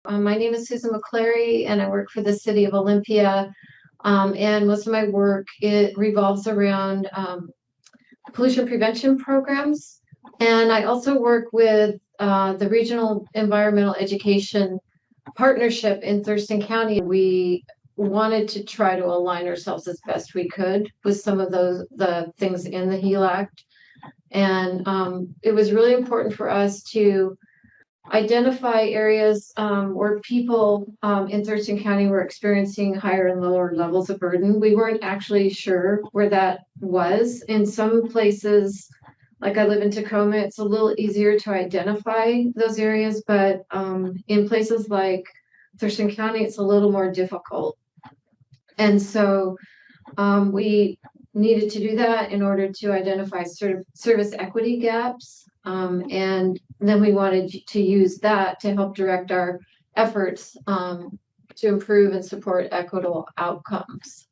My name is Susan McCleary, and I work for the city of Olympia. And most of my work, it revolves around pollution prevention programs. And I also work with the Regional Environmental Education Partnership in Thurston County. We wanted to try to align ourselves as best we could with some of the things in the HEAL Act. And it was really important for us to identify areas where people in Thurston County were experiencing higher and lower levels of burden. We weren't actually sure where that was. In some places, like I live in Tacoma, it's a little easier to identify those areas, but in places like Thurston County, it's a little more difficult. And so we needed to do that in order to identify service equity gaps. And then we wanted to use that to help direct our efforts to improve and support equitable outcomes.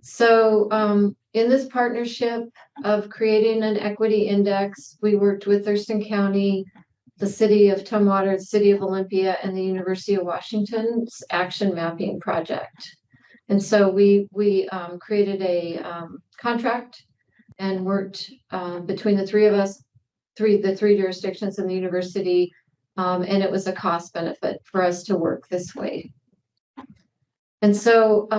So in this partnership of creating an equity index, we worked with Thurston County, the city of Tumwater, the city of Olympia, and the University of Washington's Action Mapping Project. And so we created a contract and worked between the three of us, the three jurisdictions in the university, and it was a cost benefit for us to work this way. And so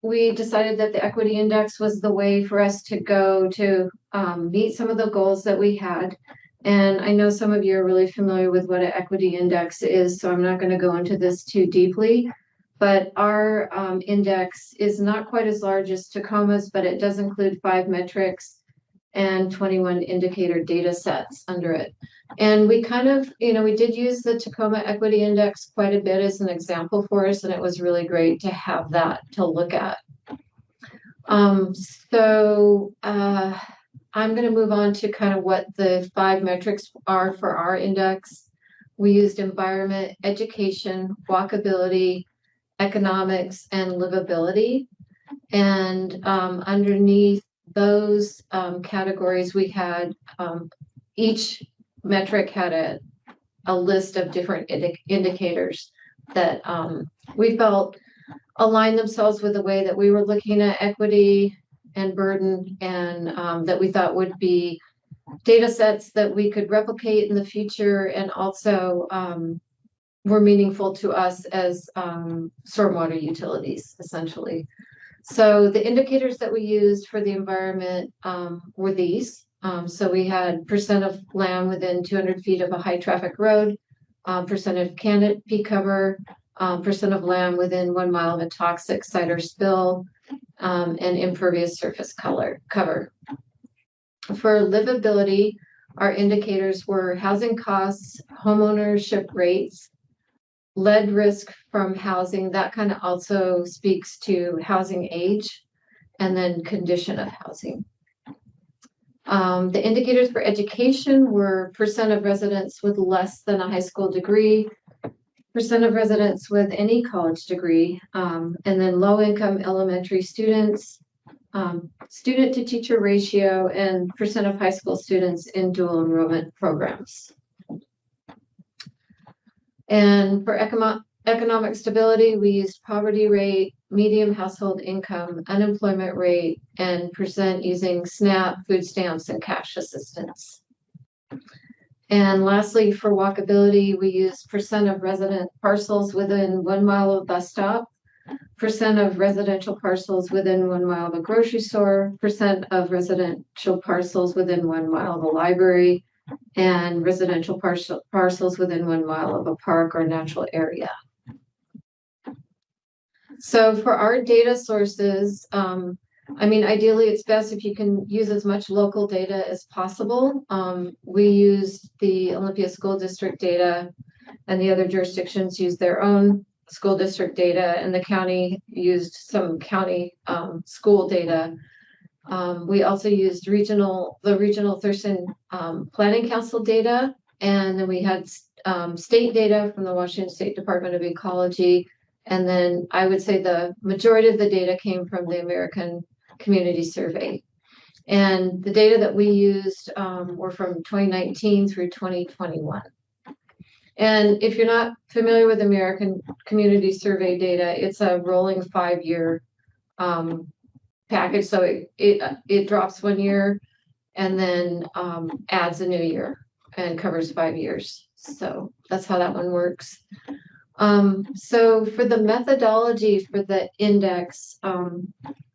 we decided that the equity index was the way for us to go to meet some of the goals that we had. And I know some of you are really familiar with what an equity index is, so I'm not going to go into this too deeply. But our index is not quite as large as Tacoma's, but it does include 5 metrics and 21 indicator data sets under it. And we kind of, we did use the Tacoma Equity Index quite a bit as an example for us, and it was really great to have that to look at. So I'm going to move on to kind of what the 5 metrics are for our index. We used environment, education, walkability, economics, and livability. And underneath those categories, we had each metric had a list of different indicators that we felt aligned themselves with the way that we were looking at equity and burden, and that we thought would be data sets that we could replicate in the future, and also were meaningful to us as stormwater utilities, essentially. So the indicators that we used for the environment were these. So we had percent of land within 200 feet of a high traffic road, percent of canopy cover, percent of land within 1 mile of a toxic site or spill, and impervious surface cover. For livability, our indicators were housing costs, homeownership rates, lead risk from housing. That kind of also speaks to housing age, and then condition of housing. The indicators for education were percent of residents with less than a high school degree, percent of residents with any college degree, and then low income elementary students, student to teacher ratio, and percent of high school students in dual enrollment programs. And for economic stability, we used poverty rate, median household income, unemployment rate, and percent using SNAP, food stamps, and cash assistance. And lastly, for walkability, we used percent of resident parcels within 1 mile of a bus stop, percent of residential parcels within 1 mile of a grocery store, percent of residential parcels within 1 mile of a library, and residential parcels within 1 mile of a park or natural area. So for our data sources, ideally it's best if you can use as much local data as possible. We used the Olympia School District data, and the other jurisdictions used their own school district data, and the county used some county school data. We also used the regional Thurston Planning Council data, and then we had state data from the Washington State Department of Ecology, and then I would say the majority of the data came from the American Community Survey. And the data that we used were from 2019 through 2021. And if you're not familiar with American Community Survey data, it's a rolling 5-year package. So it drops 1 year and then adds a new year and covers 5 years. So that's how that one works. So for the methodology for the index,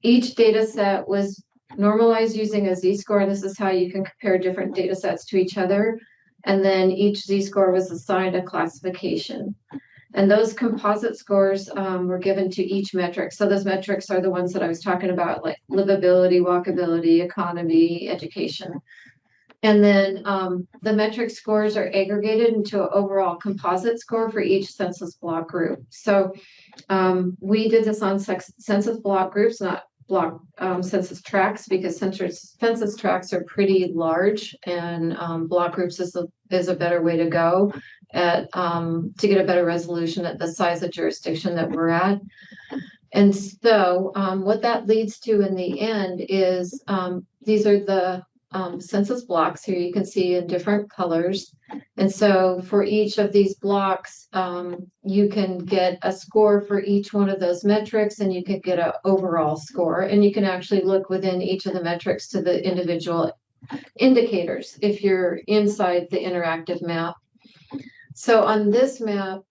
each data set was normalized using a z-score. This is how you can compare different data sets to each other. And then each z-score was assigned a classification. And those composite scores were given to each metric. So those metrics are the ones that I was talking about, like livability, walkability, economy, education. And then the metric scores are aggregated into an overall composite score for each census block group. So we did this on census block groups, not block census tracts, because census tracts are pretty large, and block groups is a better way to go at to get a better resolution at the size of jurisdiction that we're at. And so what that leads to in the end is these are the census blocks here you can see in different colors. And so for each of these blocks, you can get a score for each one of those metrics, and you can get an overall score. And you can actually look within each of the metrics to the individual indicators if you're inside the interactive map. So on this map,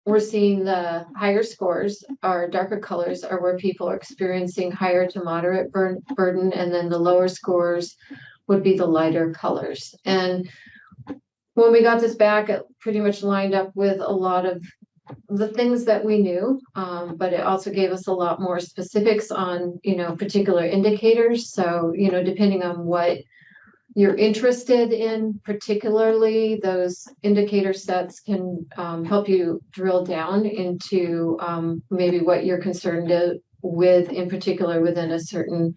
we're seeing the higher scores, our darker colors are where people are experiencing higher to moderate burden, and then the lower scores would be the lighter colors. And when we got this back, it pretty much lined up with a lot of the things that we knew, but it also gave us a lot more specifics on, particular indicators. So, depending on what you're interested in, particularly those indicator sets can help you drill down into maybe what you're concerned with in particular within a certain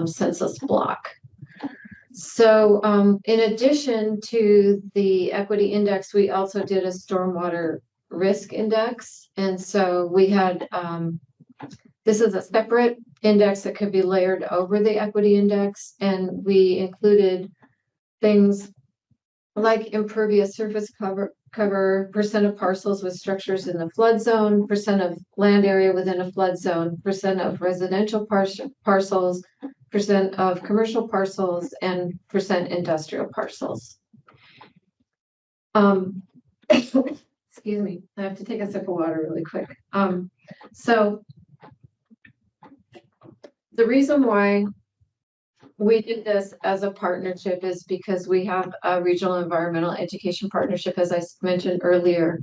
census block. So in addition to the equity index, we also did a stormwater risk index. And so we had, this is a separate index that could be layered over the equity index. And we included things like impervious surface cover, percent of parcels with structures in the flood zone, percent of land area within a flood zone, percent of residential parcels, percent of commercial parcels, and percent industrial parcels. Excuse me, I have to take a sip of water really quick. So the reason why we did this as a partnership is because we have a regional environmental education partnership, as I mentioned earlier,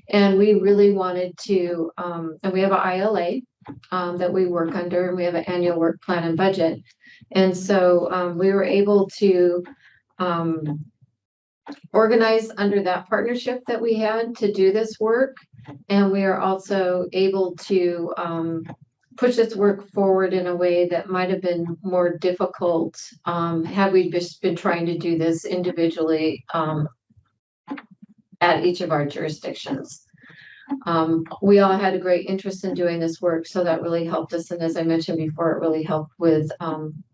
and we really wanted to, and we have an ILA that we work under, and we have an annual work plan and budget. And so we were able to organize under that partnership that we had to do this work. And we are also able to push this work forward in a way that might have been more difficult had we just been trying to do this individually at each of our jurisdictions. We all had a great interest in doing this work, so that really helped us. And as I mentioned before, it really helped with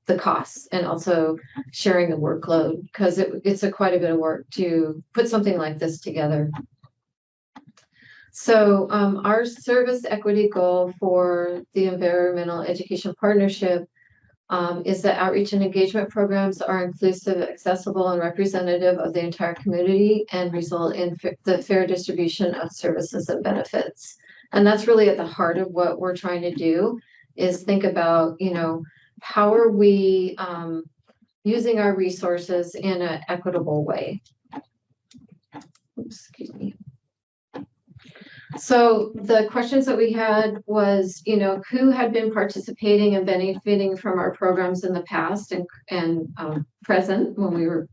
the costs and also sharing the workload, because it's quite a bit of work to put something like this together. So our service equity goal for the Environmental Education Partnership is that outreach and engagement programs are inclusive, accessible, and representative of the entire community and result in the fair distribution of services and benefits. And that's really at the heart of what we're trying to do, is think about, how are we using our resources in an equitable way. Oops, excuse me. So the questions that we had was, who had been participating and benefiting from our programs in the past and present when we were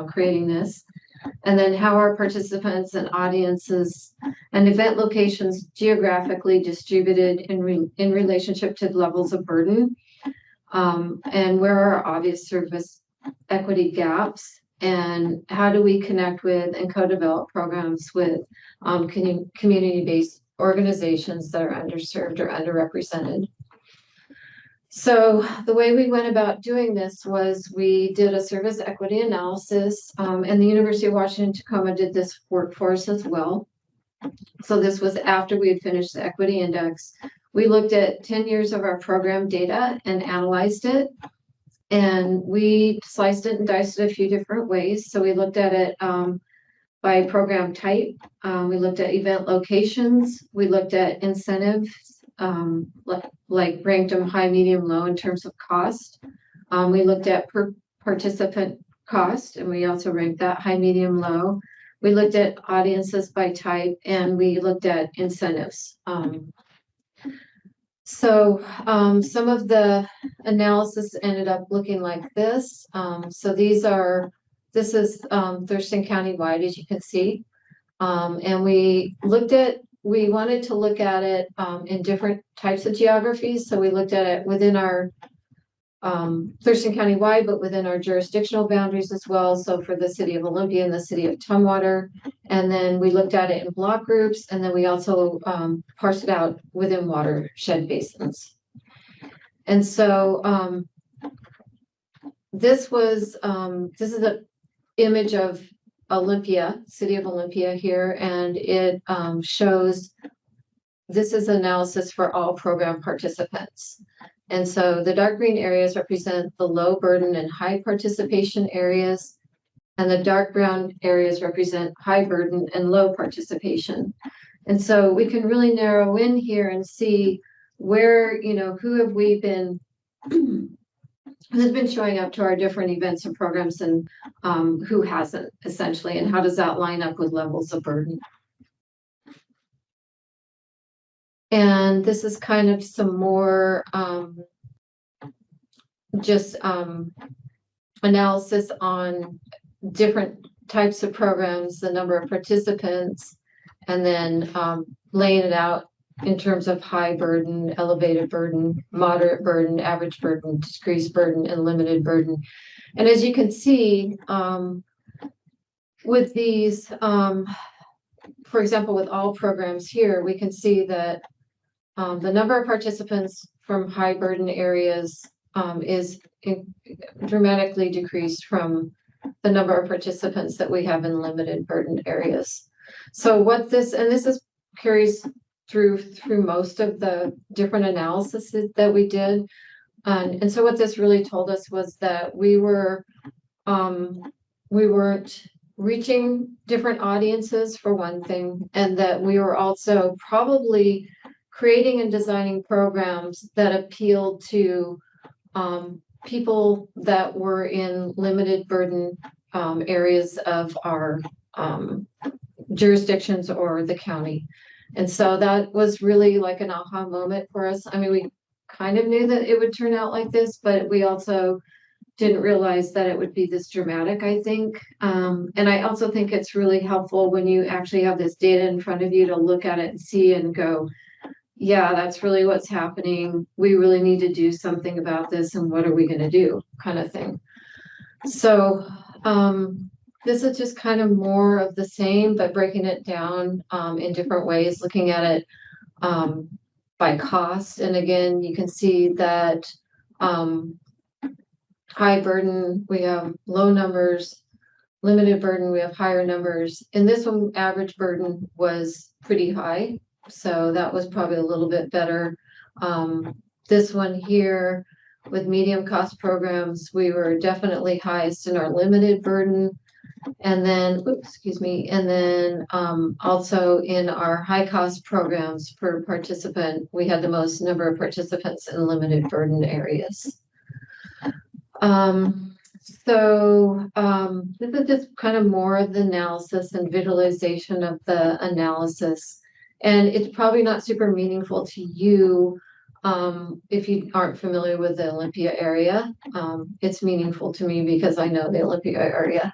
creating this, and then how are participants and audiences and event locations geographically distributed in relationship to levels of burden, and where are obvious service equity gaps, and how do we connect with and co-develop programs with community-based organizations that are underserved or underrepresented. So the way we went about doing this was we did a service equity analysis, and the University of Washington Tacoma did this work for us as well. So this was after we had finished the equity index. We looked at 10 years of our program data and analyzed it. And we sliced it and diced it a few different ways. So we looked at it by program type. We looked at event locations. We looked at incentives, like ranked them high, medium, low in terms of cost. We looked at per participant cost, and we also ranked that high, medium, low. We looked at audiences by type, and we looked at incentives. So some of the analysis ended up looking like this. So this is Thurston County wide, as you can see. And we wanted to look at it in different types of geographies. So we looked at it within our Thurston County wide, but within our jurisdictional boundaries as well. So for the city of Olympia and the city of Tumwater. And then we looked at it in block groups. And then we also parsed it out within watershed basins. And so this is an image of Olympia, city of Olympia here. And it shows, this is analysis for all program participants. And so the dark green areas represent the low burden and high participation areas, and the dark brown areas represent high burden and low participation. And so we can really narrow in here and see where, who have we been, who's been showing up to our different events and programs, and who hasn't, essentially, and how does that line up with levels of burden. And this is kind of some more analysis on different types of programs, the number of participants, and then laying it out in terms of high burden, elevated burden, moderate burden, average burden, decreased burden, and limited burden. And as you can see, with these, for example, with all programs here, we can see that the number of participants from high burden areas is dramatically decreased from the number of participants that we have in limited burden areas. So what this carries through most of the different analysis that we did. And so what this really told us was that we weren't reaching different audiences, for one thing, and that we were also probably creating and designing programs that appealed to people that were in limited burden areas of our jurisdictions or the county. And so that was really like an aha moment for us. I mean, we kind of knew that it would turn out like this, but we also didn't realize that it would be this dramatic, I think. And I also think it's really helpful when you actually have this data in front of you to look at it and see and go, yeah, that's really what's happening. We really need to do something about this, and what are we going to do, kind of thing. So this is just kind of more of the same, but breaking it down in different ways, looking at it by cost. And again, you can see that high burden, we have low numbers, limited burden, we have higher numbers. In this one, average burden was pretty high. So that was probably a little bit better. This one here with medium cost programs, we were definitely highest in our limited burden. And then, also in our high cost programs per participant, we had the most number of participants in limited burden areas. This is just kind of more of the analysis and visualization of the analysis. And it's probably not super meaningful to you if you aren't familiar with the Olympia area. It's meaningful to me because I know the Olympia area.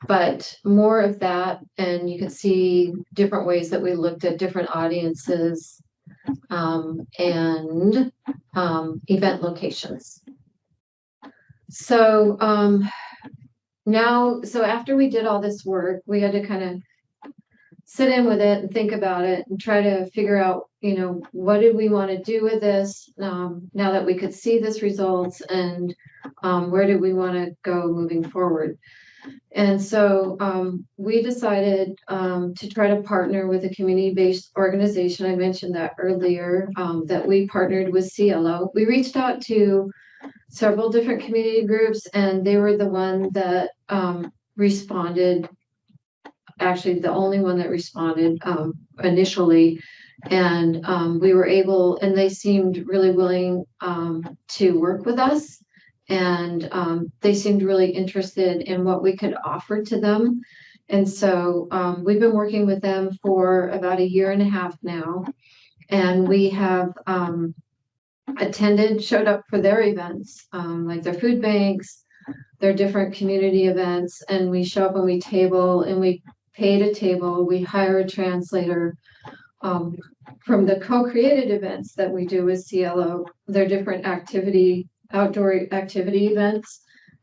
But more of that, and you can see different ways that we looked at different audiences and event locations. So after we did all this work, we had to kind of sit in with it and think about it and try to figure out, what did we want to do with this now that we could see this results, and where do we want to go moving forward. And so we decided to try to partner with a community-based organization. I mentioned that earlier, that we partnered with CLO. We reached out to several different community groups, and they were the one that responded, actually the only one that responded initially. And we were able, and they seemed really willing to work with us. And they seemed really interested in what we could offer to them. And so we've been working with them for about 1.5 years now. And we have showed up for their events, like their food banks, their different community events. And we show up and we table, and we pay to table. We hire a translator from the co-created events that we do with CLO. They're different outdoor activity events,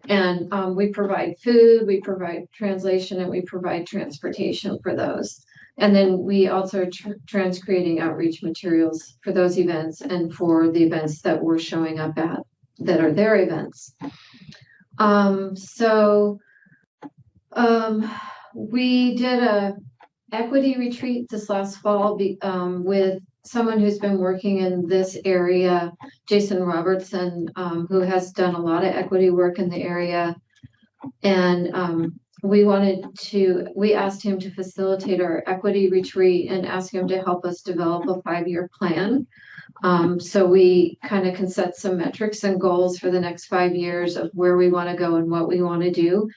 and we provide food, we provide translation, and we provide transportation for those. And then we also are transcreating outreach materials for those events and for the events that we're showing up at that are their events. We did a equity retreat this last fall with someone who's been working in this area, Jason Robertson, who has done a lot of equity work in the area. And we asked him to facilitate our equity retreat and ask him to help us develop a 5-year plan. So we kind of can set some metrics and goals for the next 5 years of where we want to go and what we want to do.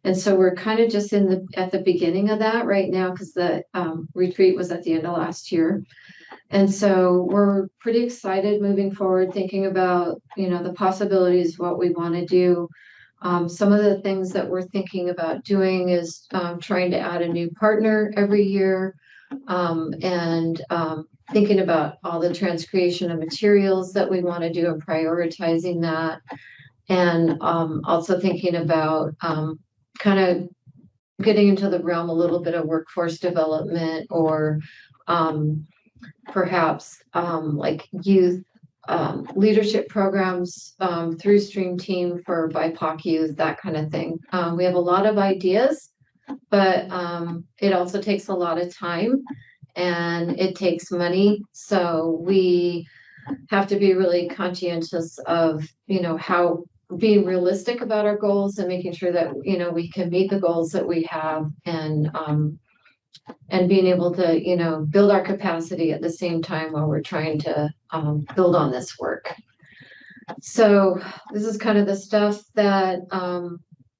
And so we're kind of just at the beginning of that right now, because the retreat was at the end of last year. And so we're pretty excited moving forward, thinking about, the possibilities of what we want to do. Some of the things that we're thinking about doing is trying to add a new partner every year, and thinking about all the transcreation of materials that we want to do and prioritizing that. And also thinking about kind of getting into the realm a little bit of workforce development, or perhaps like youth leadership programs through Stream Team for BIPOC youth, that kind of thing. We have a lot of ideas, but it also takes a lot of time and it takes money. So we have to be really conscientious of, how being realistic about our goals and making sure that, we can meet the goals that we have, and being able to, build our capacity at the same time while we're trying to build on this work. So this is kind of the stuff that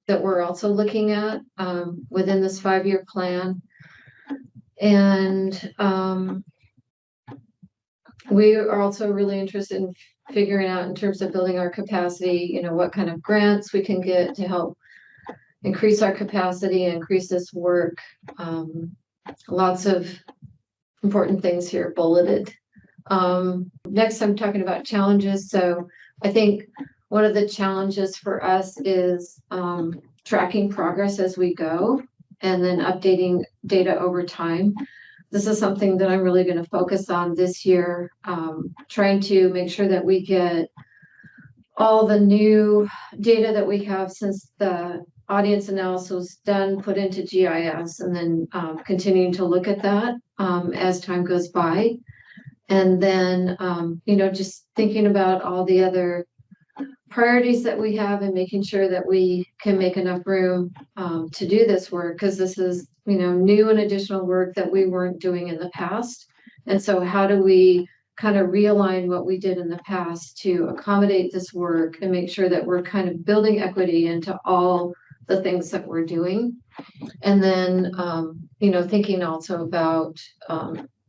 that we're also looking at within this 5-year plan. And we are also really interested in figuring out, in terms of building our capacity, what kind of grants we can get to help increase our capacity, increase this work. Lots of important things here bulleted. Next, I'm talking about challenges. So I think one of the challenges for us is tracking progress as we go, and then updating data over time. This is something that I'm really going to focus on this year, trying to make sure that we get all the new data that we have since the audience analysis was done, put into GIS, and then continuing to look at that as time goes by. And then, just thinking about all the other priorities that we have and making sure that we can make enough room to do this work, because this is, new and additional work that we weren't doing in the past. And so how do we kind of realign what we did in the past to accommodate this work and make sure that we're kind of building equity into all the things that we're doing. And then, thinking also about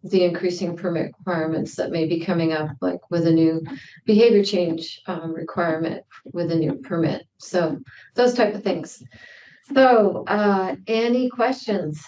the increasing permit requirements that may be coming up, like with a new behavior change requirement with a new permit. So those type of things. So any questions?